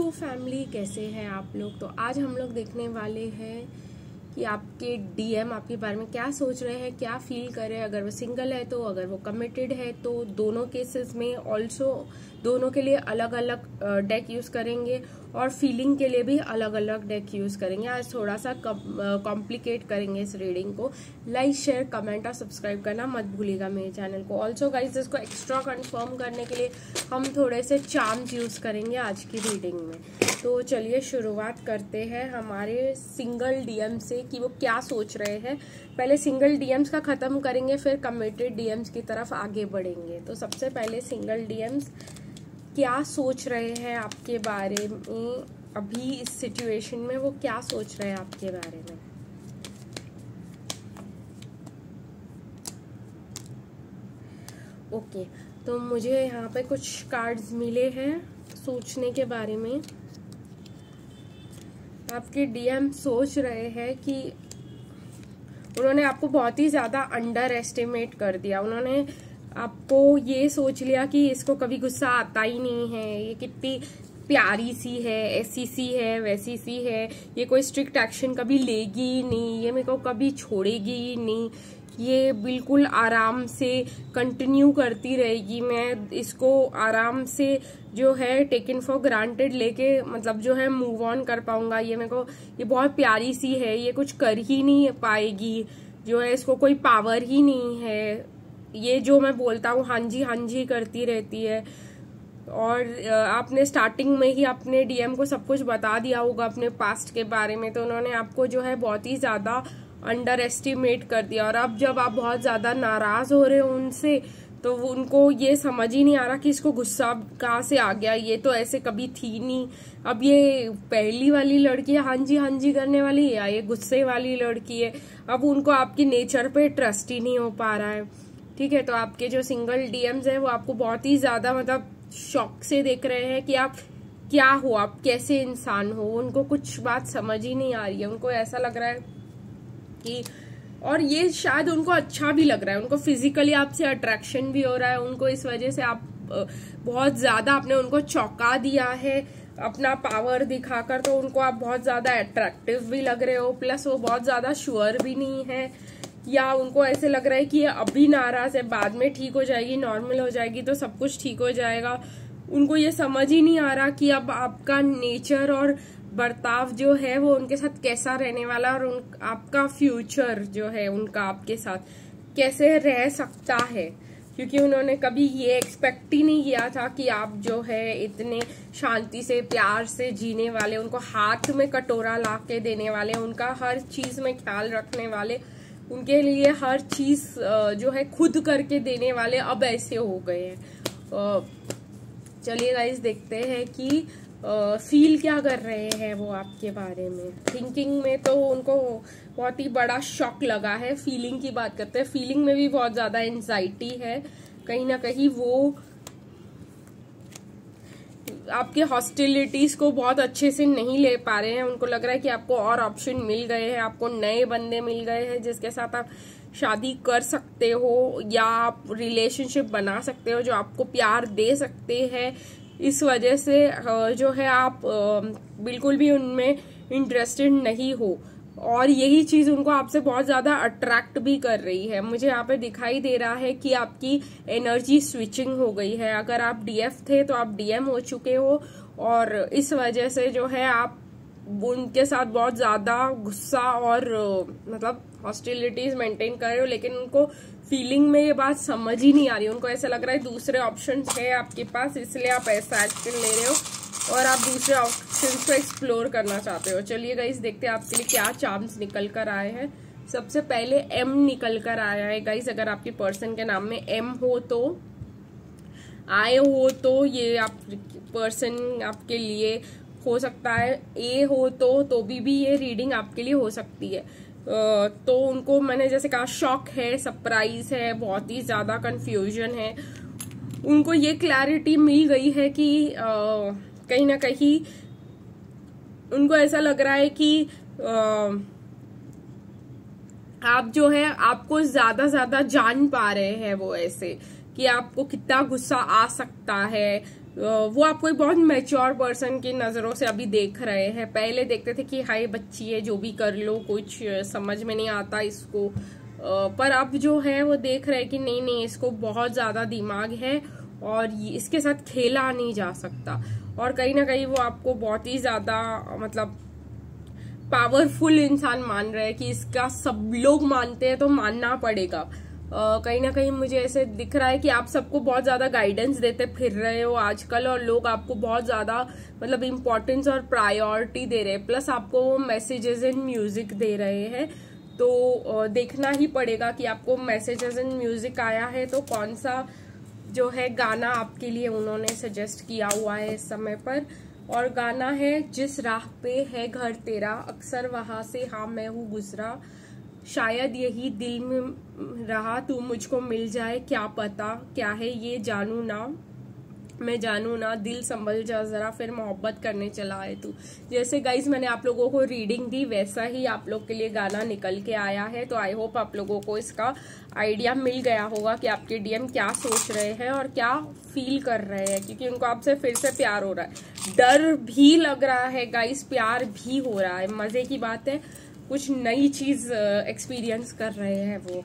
Hello family, कैसे हैं आप लोग। तो आज हम लोग देखने वाले हैं कि आपके डीएम आपके बारे में क्या सोच रहे हैं, क्या फील कर रहे हैं। अगर वो सिंगल है तो, अगर वो कमिटेड है तो, दोनों केसेस में ऑल्सो दोनों के लिए अलग अलग डेक यूज करेंगे और फीलिंग के लिए भी अलग अलग डेक यूज करेंगे। आज थोड़ा सा कॉम्प्लिकेट करेंगे इस रीडिंग को। लाइक, शेयर, कमेंट और सब्सक्राइब करना मत भूलिएगा मेरे चैनल को। ऑल्सो गाइज, इसको एक्स्ट्रा कंफर्म करने के लिए हम थोड़े से चार्म्स यूज करेंगे आज की रीडिंग में। तो चलिए शुरुआत करते हैं हमारे सिंगल डीएम से कि वो क्या सोच रहे हैं। पहले सिंगल डीएम्स का खत्म करेंगे, फिर कमिटेड डीएम्स की तरफ आगे बढ़ेंगे। तो सबसे पहले सिंगल डीएम्स क्या सोच रहे हैं आपके बारे में, अभी इस सिचुएशन में वो क्या सोच रहे हैं आपके बारे में। ओके, तो मुझे यहाँ पे कुछ कार्ड्स मिले हैं सोचने के बारे में। आपके डीएम सोच रहे हैं कि उन्होंने आपको बहुत ही ज्यादा अंडर एस्टिमेट कर दिया। उन्होंने आपको ये सोच लिया कि इसको कभी गुस्सा आता ही नहीं है, ये कितनी प्यारी सी है, ऐसी सी है, वैसी सी है, ये कोई स्ट्रिक्ट एक्शन कभी लेगी ही नहीं, ये मेरे को कभी छोड़ेगी ही नहीं, ये बिल्कुल आराम से कंटिन्यू करती रहेगी। मैं इसको आराम से जो है टेकन फॉर ग्रांटेड लेके मतलब जो है मूव ऑन कर पाऊंगा। ये मेरे को ये बहुत प्यारी सी है, ये कुछ कर ही नहीं पाएगी, जो है इसको कोई पावर ही नहीं है, ये जो मैं बोलता हूँ हाँ जी करती रहती है। और आपने स्टार्टिंग में ही अपने डीएम को सब कुछ बता दिया होगा अपने पास्ट के बारे में, तो उन्होंने आपको जो है बहुत ही ज्यादा अंडर एस्टिमेट कर दिया। और अब जब आप बहुत ज्यादा नाराज हो रहे हो उनसे, तो उनको ये समझ ही नहीं आ रहा कि इसको गुस्सा कहाँ से आ गया, ये तो ऐसे कभी थी नहीं। अब ये पहली वाली लड़की है हाँ जी करने वाली, या ये गुस्से वाली लड़की है। अब उनको आपकी नेचर पे ट्रस्ट ही नहीं हो पा रहा है। ठीक है, तो आपके जो सिंगल डीएम्स है वो आपको बहुत ही ज्यादा मतलब शॉक से देख रहे हैं कि आप क्या हो, आप कैसे इंसान हो। उनको कुछ बात समझ ही नहीं आ रही है। उनको ऐसा लग रहा है कि, और ये शायद उनको अच्छा भी लग रहा है, उनको फिजिकली आपसे अट्रैक्शन भी हो रहा है। उनको इस वजह से आप बहुत ज्यादा आपने उनको चौंका दिया है अपना पावर दिखाकर, तो उनको आप बहुत ज्यादा अट्रैक्टिव भी लग रहे हो। प्लस वो बहुत ज्यादा श्योर भी नहीं है, या उनको ऐसे लग रहा है कि ये अभी नाराज है, बाद में ठीक हो जाएगी, नॉर्मल हो जाएगी तो सब कुछ ठीक हो जाएगा। उनको ये समझ ही नहीं आ रहा कि अब आपका नेचर और बर्ताव जो है वो उनके साथ कैसा रहने वाला, और आपका फ्यूचर जो है उनका आपके साथ कैसे रह सकता है। क्योंकि उन्होंने कभी ये एक्सपेक्ट ही नहीं किया था कि आप जो है इतने शांति से प्यार से जीने वाले, उनको हाथ में कटोरा ला के देने वाले, उनका हर चीज में ख्याल रखने वाले, उनके लिए हर चीज जो है खुद करके देने वाले, अब ऐसे हो गए हैं। चलिए गाइस देखते हैं कि फील क्या कर रहे हैं वो आपके बारे में। थिंकिंग में तो उनको बहुत ही बड़ा शॉक लगा है। फीलिंग की बात करते हैं, फीलिंग में भी बहुत ज्यादा एंजाइटी है। कहीं ना कहीं वो आपके हॉस्टिलिटीज को बहुत अच्छे से नहीं ले पा रहे हैं। उनको लग रहा है कि आपको और ऑप्शन मिल गए हैं, आपको नए बंदे मिल गए हैं जिसके साथ आप शादी कर सकते हो, या आप रिलेशनशिप बना सकते हो जो आपको प्यार दे सकते हैं। इस वजह से जो है आप बिल्कुल भी उनमें इंटरेस्टेड नहीं हो, और यही चीज उनको आपसे बहुत ज्यादा अट्रैक्ट भी कर रही है। मुझे यहाँ पे दिखाई दे रहा है कि आपकी एनर्जी स्विचिंग हो गई है। अगर आप डीएफ थे तो आप डीएम हो चुके हो, और इस वजह से जो है आप उनके साथ बहुत ज्यादा गुस्सा और मतलब हॉस्टिलिटीज मेंटेन कर रहे हो, लेकिन उनको फीलिंग में ये बात समझ ही नहीं आ रही। उनको ऐसा लग रहा है दूसरे ऑप्शन है आपके पास, इसलिए आप ऐसा एक्शन ले रहे हो और आप दूसरे ऑप्शन को एक्सप्लोर करना चाहते हो। चलिए गाइस देखते हैं आपके लिए क्या चार्म्स निकल कर आए हैं। सबसे पहले एम निकल कर आया है गाइस। अगर आपके पर्सन के नाम में एम हो तो, आए हो तो ये आप पर्सन आपके लिए हो सकता है। ए हो तो भी ये रीडिंग आपके लिए हो सकती है। तो उनको मैंने जैसे कहा शॉक है, सरप्राइज है, बहुत ही ज्यादा कंफ्यूजन है। उनको ये क्लैरिटी मिल गई है कि कहीं ना कहीं उनको ऐसा लग रहा है कि आप जो है आपको ज्यादा जान पा रहे हैं वो, ऐसे कि आपको कितना गुस्सा आ सकता है, वो आपको एक बहुत मैच्योर पर्सन की नजरों से अभी देख रहे हैं। पहले देखते थे कि हाय बच्ची है, जो भी कर लो, कुछ समझ में नहीं आता इसको, पर अब जो है वो देख रहे हैं कि नहीं नहीं, इसको बहुत ज्यादा दिमाग है और इसके साथ खेला नहीं जा सकता। और कहीं ना कहीं वो आपको बहुत ही ज्यादा मतलब पावरफुल इंसान मान रहे हैं कि इसका सब लोग मानते हैं तो मानना पड़ेगा। कहीं ना कहीं मुझे ऐसे दिख रहा है कि आप सबको बहुत ज्यादा गाइडेंस देते फिर रहे हो आजकल, और लोग आपको बहुत ज्यादा मतलब इम्पोर्टेंस और प्रायोरिटी दे रहे हैं, प्लस आपको मैसेजेस इन म्यूजिक दे रहे हैं। तो देखना ही पड़ेगा कि आपको मैसेजेस इन म्यूजिक आया है तो कौन सा जो है गाना आपके लिए उन्होंने सजेस्ट किया हुआ है इस समय पर। और गाना है जिस राह पे है घर तेरा, अक्सर वहां से हाँ मैं हूँ गुजरा, शायद यही दिल में रहा तू मुझको मिल जाए, क्या पता क्या है ये जानू ना, मैं जानू ना, दिल संभल जा जरा, फिर मोहब्बत करने चला है तू। जैसे गाइज मैंने आप लोगों को रीडिंग दी वैसा ही आप लोग के लिए गाना निकल के आया है। तो आई होप आप लोगों को इसका आइडिया मिल गया होगा कि आपके डीएम क्या सोच रहे हैं और क्या फील कर रहे हैं, क्योंकि उनको आपसे फिर से प्यार हो रहा है, डर भी लग रहा है गाइज, प्यार भी हो रहा है। मजे की बात है, कुछ नई चीज एक्सपीरियंस कर रहे हैं वो।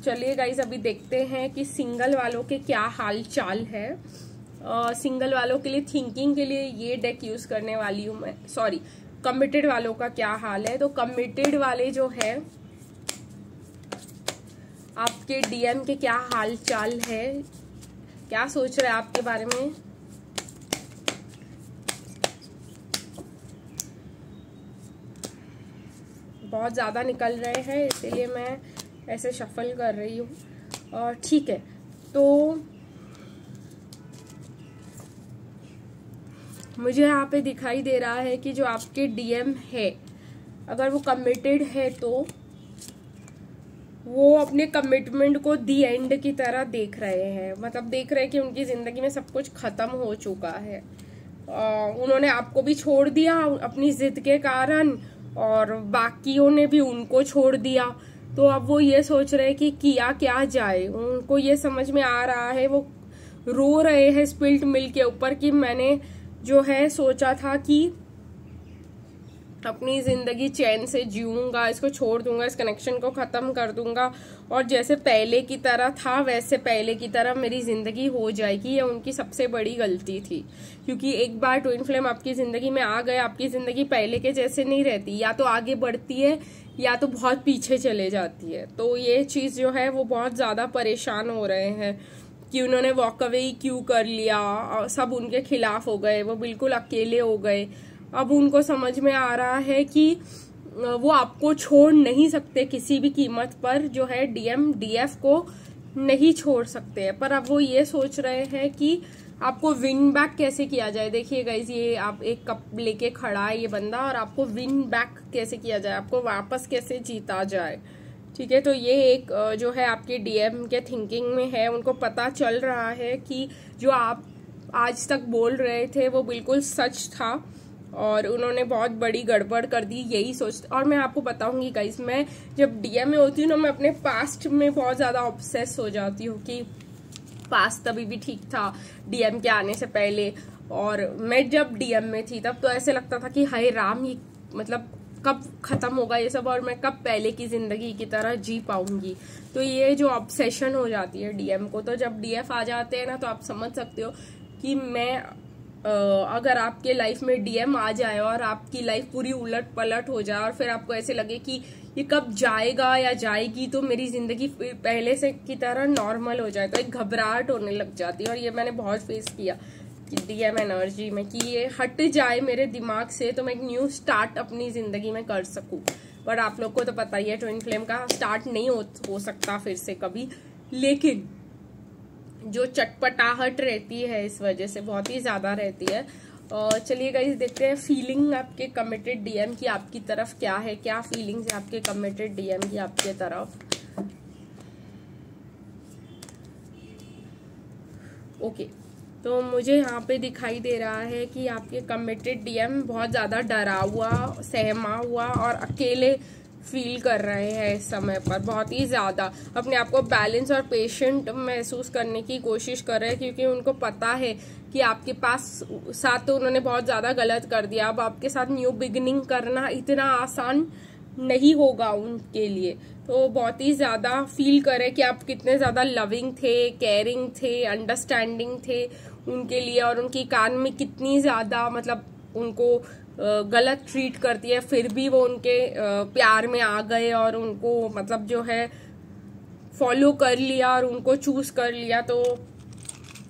चलिए गाइज अभी देखते हैं कि सिंगल वालों के क्या हाल चाल है। सिंगल वालों के लिए थिंकिंग के लिए ये डेक यूज करने वाली हूँ मैं, सॉरी कमिटेड वालों का क्या हाल है। तो कमिटेड वाले जो है आपके डीएम के क्या हाल चाल है, क्या सोच रहे हैं आपके बारे में। बहुत ज्यादा निकल रहे हैं इसीलिए मैं ऐसे शफल कर रही हूँ, और ठीक है। तो मुझे यहाँ पे दिखाई दे रहा है कि जो आपके डीएम है अगर वो कमिटेड है तो वो अपने कमिटमेंट को दी एंड की तरह देख रहे हैं, मतलब देख रहे हैं कि उनकी जिंदगी में सब कुछ खत्म हो चुका है। उन्होंने आपको भी छोड़ दिया अपनी जिद के कारण, और बाकियों ने भी उनको छोड़ दिया। तो अब वो ये सोच रहे हैं कि किया क्या जाए। उनको ये समझ में आ रहा है, वो रो रहे हैं स्पिल्ट मिल्क के ऊपर कि मैंने जो है सोचा था कि अपनी जिंदगी चैन से जीऊंगा, इसको छोड़ दूंगा, इस कनेक्शन को खत्म कर दूंगा, और जैसे पहले की तरह था वैसे पहले की तरह मेरी जिंदगी हो जाएगी। ये उनकी सबसे बड़ी गलती थी, क्योंकि एक बार ट्विन फ्लेम आपकी जिंदगी में आ गए, आपकी जिंदगी पहले के जैसे नहीं रहती, या तो आगे बढ़ती है या तो बहुत पीछे चले जाती है। तो ये चीज जो है वो बहुत ज्यादा परेशान हो रहे हैं कि उन्होंने वॉक अवे क्यों कर लिया, और सब उनके खिलाफ हो गए, वो बिल्कुल अकेले हो गए। अब उनको समझ में आ रहा है कि वो आपको छोड़ नहीं सकते किसी भी कीमत पर, जो है डीएम डीएफ को नहीं छोड़ सकते हैं। पर अब वो ये सोच रहे हैं कि आपको विन बैक कैसे किया जाए। देखिए गाइज ये आप एक कप लेके खड़ा है ये बंदा, और आपको विन बैक कैसे किया जाए, आपको वापस कैसे जीता जाए। ठीक है, तो ये एक जो है आपके डीएम के थिंकिंग में है। उनको पता चल रहा है कि जो आप आज तक बोल रहे थे वो बिल्कुल सच था, और उन्होंने बहुत बड़ी गड़बड़ कर दी, यही सोच। और मैं आपको बताऊंगी गाइस, मैं जब डीएम में होती हूँ ना, मैं अपने पास्ट में बहुत ज्यादा ऑब्सेस हो जाती हूँ कि पास्ट तभी भी ठीक था डीएम के आने से पहले, और मैं जब डीएम में थी तब तो ऐसे लगता था कि हाय राम, ये मतलब कब खत्म होगा ये सब, और मैं कब पहले की जिंदगी की तरह जी पाऊंगी। तो ये जो ऑब्सेशन हो जाती है डीएम को, तो जब डीएफ आ जाते हैं ना तो आप समझ सकते हो कि मैं अगर आपके लाइफ में डीएम आ जाए और आपकी लाइफ पूरी उलट पलट हो जाए, और फिर आपको ऐसे लगे कि ये कब जाएगा या जाएगी, तो मेरी जिंदगी पहले से की तरह नॉर्मल हो जाए, तो एक घबराहट होने लग जाती है। और ये मैंने बहुत फेस किया कि डीएम एनर्जी में, कि ये हट जाए मेरे दिमाग से तो मैं एक न्यू स्टार्ट अपनी जिंदगी में कर सकूं। बट आप लोग को तो पता ही है ट्विन फ्लेम का स्टार्ट नहीं हो सकता फिर से कभी, लेकिन जो चटपटाहट रहती है इस वजह से बहुत ही ज्यादा रहती है। चलिए गाइस देखते हैं फीलिंग आपके कमिटेड डीएम की आपकी तरफ क्या है, क्या फीलिंग्स है आपके कमिटेड डीएम की आपके तरफ। ओके, तो मुझे यहाँ पे दिखाई दे रहा है कि आपके कमिटेड डीएम बहुत ज्यादा डरा हुआ, सहमा हुआ और अकेले फील कर रहे हैं इस समय पर, बहुत ही ज्यादा अपने आप को बैलेंस और पेशेंट महसूस करने की कोशिश कर रहे हैं, क्योंकि उनको पता है कि आपके पास साथ तो उन्होंने बहुत ज्यादा गलत कर दिया। अब आपके साथ न्यू बिगिनिंग करना इतना आसान नहीं होगा उनके लिए। तो बहुत ही ज्यादा फील करे कि आप कितने ज्यादा लविंग थे, केयरिंग थे, अंडरस्टैंडिंग थे उनके लिए, और उनकी कान में कितनी ज्यादा मतलब उनको गलत ट्रीट करती है, फिर भी वो उनके प्यार में आ गए और उनको मतलब जो है फॉलो कर लिया और उनको चूज कर लिया। तो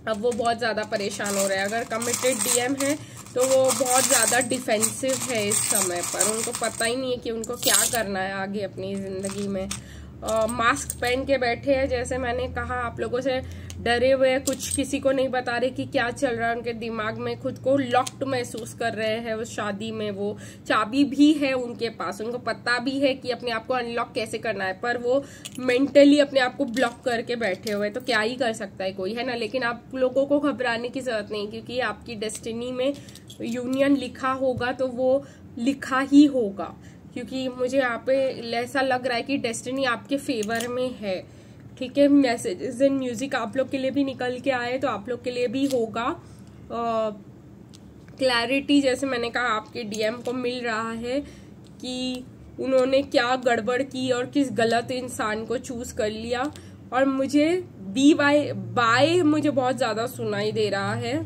अब वो बहुत ज्यादा परेशान हो रहे हैं। अगर कमिटेड डीएम है तो वो बहुत ज्यादा डिफेंसिव है इस समय पर, उनको पता ही नहीं है कि उनको क्या करना है आगे अपनी जिंदगी में। मास्क पहन के बैठे हैं, जैसे मैंने कहा, आप लोगों से डरे हुए हैं, कुछ किसी को नहीं बता रहे कि क्या चल रहा है उनके दिमाग में, खुद को लॉक्ड महसूस कर रहे हैं उस शादी में। वो चाबी भी है उनके पास, उनको पता भी है कि अपने आप को अनलॉक कैसे करना है, पर वो मेंटली अपने आप को ब्लॉक करके बैठे हुए। तो क्या ही कर सकता है कोई, है ना। लेकिन आप लोगों को घबराने की जरूरत नहीं, क्योंकि आपकी डेस्टिनी में यूनियन लिखा होगा तो वो लिखा ही होगा, क्योंकि मुझे यहाँ पे ऐसा लग रहा है कि डेस्टिनी आपके फेवर में है। ठीक है, मैसेजेस एंड म्यूजिक आप लोग के लिए भी निकल के आए तो आप लोग के लिए भी होगा। क्लैरिटी जैसे मैंने कहा आपके डीएम को मिल रहा है कि उन्होंने क्या गड़बड़ की और किस गलत इंसान को चूज कर लिया। और मुझे बाय मुझे बहुत ज्यादा सुनाई दे रहा है।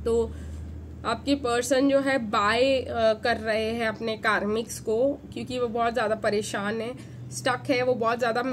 तो आपके पर्सन जो है बाय कर रहे हैं अपने कार्मिक्स को, क्योंकि वो बहुत ज्यादा परेशान है, स्टक है, वो बहुत ज्यादा